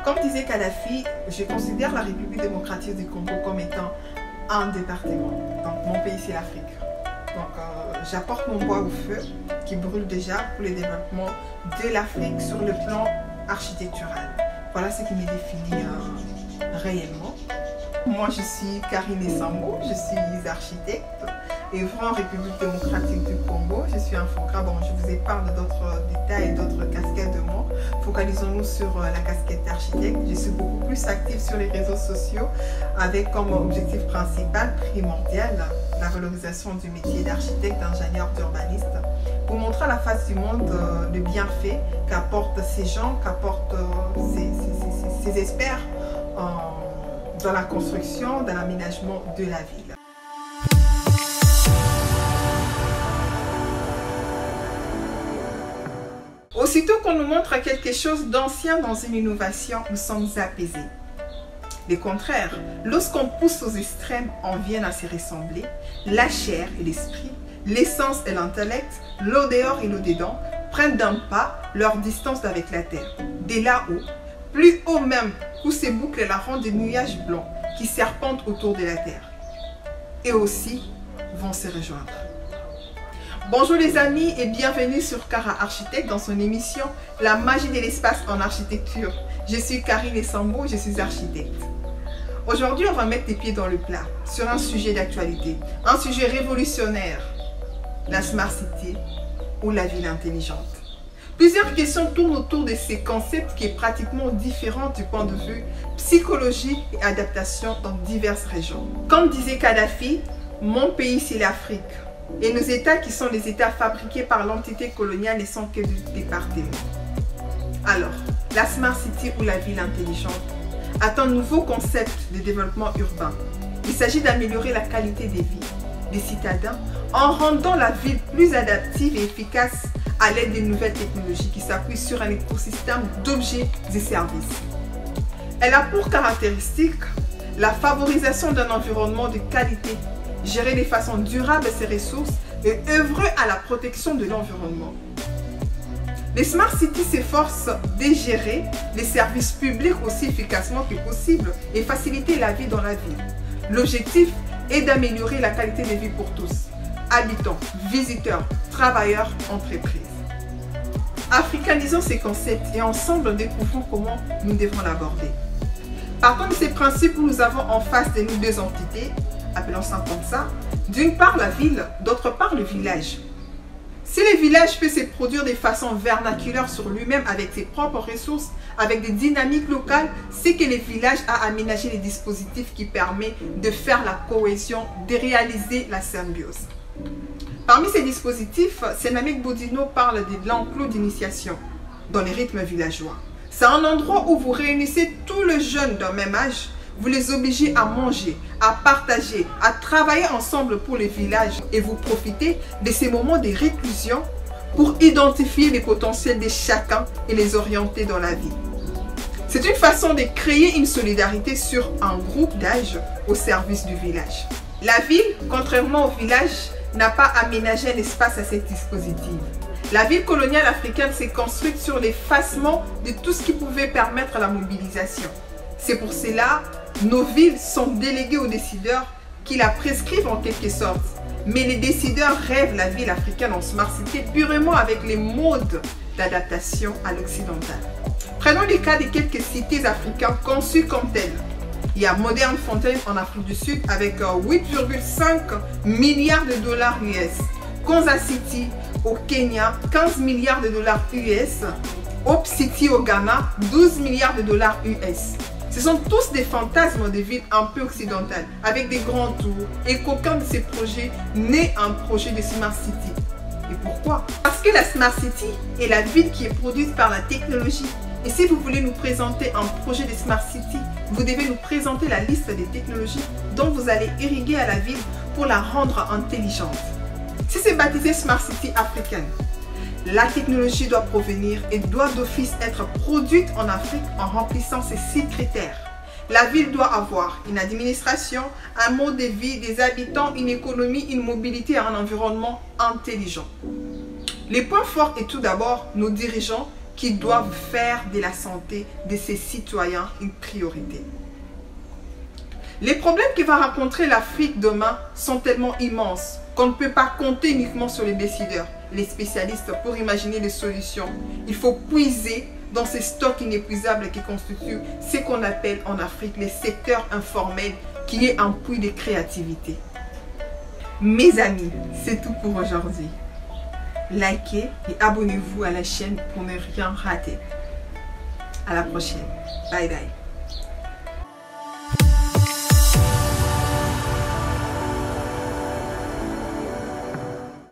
Comme disait Kadhafi, je considère la République démocratique du Congo comme étant un département. Donc mon pays, c'est l'Afrique. Donc j'apporte mon bois au feu qui brûle déjà pour le développement de l'Afrique sur le plan architectural. Voilà ce qui me définit réellement. Moi, je suis Karine Sambo, je suis architecte et en République démocratique du Congo. Je suis infographe. Bon, je vous épargne d'autres détails et d'autres casquettes de mots. Focalisons-nous sur la casquette d'architecte. Je suis beaucoup plus active sur les réseaux sociaux avec comme objectif principal, primordial, la valorisation du métier d'architecte, d'ingénieur, d'urbaniste pour montrer à la face du monde le bienfait qu'apportent ces gens, qu'apportent ces experts dans la construction, dans l'aménagement de la ville. Aussitôt qu'on nous montre quelque chose d'ancien dans une innovation, nous sommes apaisés. Le contraire, lorsqu'on pousse aux extrêmes, on vient à se ressembler. La chair et l'esprit, l'essence et l'intellect, l'eau dehors et l'eau dedans prennent d'un pas leur distance avec la terre. Dès là-haut, plus haut même, où se boucle la ronde des nuages blancs qui serpentent autour de la terre. Et aussi vont se rejoindre. Bonjour les amis et bienvenue sur Kara Architecte dans son émission La magie de l'espace en architecture. Je suis Karine Sambo, je suis architecte. Aujourd'hui, on va mettre les pieds dans le plat sur un sujet d'actualité, un sujet révolutionnaire, la Smart City ou la ville intelligente. Plusieurs questions tournent autour de ces concepts qui est pratiquement différent du point de vue psychologique et adaptation dans diverses régions. Comme disait Kadhafi, mon pays c'est l'Afrique. Et nos États qui sont les États fabriqués par l'entité coloniale ne sont que des départements. Alors, la Smart City ou la ville intelligente est un nouveau concept de développement urbain. Il s'agit d'améliorer la qualité des vies des citadins en rendant la ville plus adaptive et efficace à l'aide des nouvelles technologies qui s'appuient sur un écosystème d'objets et services. Elle a pour caractéristique la favorisation d'un environnement de qualité, gérer de façon durable ses ressources et œuvrer à la protection de l'environnement. Les Smart Cities s'efforcent de gérer les services publics aussi efficacement que possible et faciliter la vie dans la ville. L'objectif est d'améliorer la qualité de vie pour tous, habitants, visiteurs, travailleurs, entreprises. Africanisons ces concepts et ensemble découvrons comment nous devons l'aborder. Partant de ces principes où nous avons en face de nous deux entités, appelons ça comme ça, d'une part la ville, d'autre part le village. Si le village peut se produire de façon vernaculaire sur lui-même avec ses propres ressources, avec des dynamiques locales, c'est que le village a aménagé les dispositifs qui permettent de faire la cohésion, de réaliser la symbiose. Parmi ces dispositifs, Senamik Boudino parle de l'enclos d'initiation dans les rythmes villageois. C'est un endroit où vous réunissez tous les jeunes d'un même âge, vous les obligez à manger, à partager, à travailler ensemble pour le village et vous profitez de ces moments de réclusion pour identifier les potentiels de chacun et les orienter dans la vie. C'est une façon de créer une solidarité sur un groupe d'âge au service du village. La ville, contrairement au village, n'a pas aménagé un espace à ces dispositifs. La ville coloniale africaine s'est construite sur l'effacement de tout ce qui pouvait permettre la mobilisation. C'est pour cela que nos villes sont déléguées aux décideurs qui la prescrivent en quelque sorte. Mais les décideurs rêvent la ville africaine en Smart City purement avec les modes d'adaptation à l'occidental. Prenons le cas de quelques cités africaines conçues comme telles. Il y a Modern Fontaine en Afrique du Sud avec 8,5 milliards de dollars US. Konza City au Kenya, 15 milliards de dollars US. Hope City au Ghana, 12 milliards de dollars US. Ce sont tous des fantasmes de villes un peu occidentales, avec des grands tours, et qu'aucun de ces projets n'est un projet de Smart City. Et pourquoi? Parce que la Smart City est la ville qui est produite par la technologie. Et si vous voulez nous présenter un projet de Smart City, vous devez nous présenter la liste des technologies dont vous allez irriguer à la ville pour la rendre intelligente. Si c'est baptisé Smart City africaine, la technologie doit provenir et doit d'office être produite en Afrique en remplissant ces 6 critères. La ville doit avoir une administration, un mode de vie des habitants, une économie, une mobilité et un environnement intelligent. Les points forts est tout d'abord nos dirigeants qui doivent faire de la santé de ses citoyens une priorité. Les problèmes que va rencontrer l'Afrique demain sont tellement immenses qu'on ne peut pas compter uniquement sur les décideurs, les spécialistes pour imaginer des solutions. Il faut puiser dans ces stocks inépuisables qui constituent ce qu'on appelle en Afrique les secteurs informels, qui est un puits de créativité. Mes amis, c'est tout pour aujourd'hui. Likez et abonnez-vous à la chaîne pour ne rien rater. À la prochaine. Bye bye.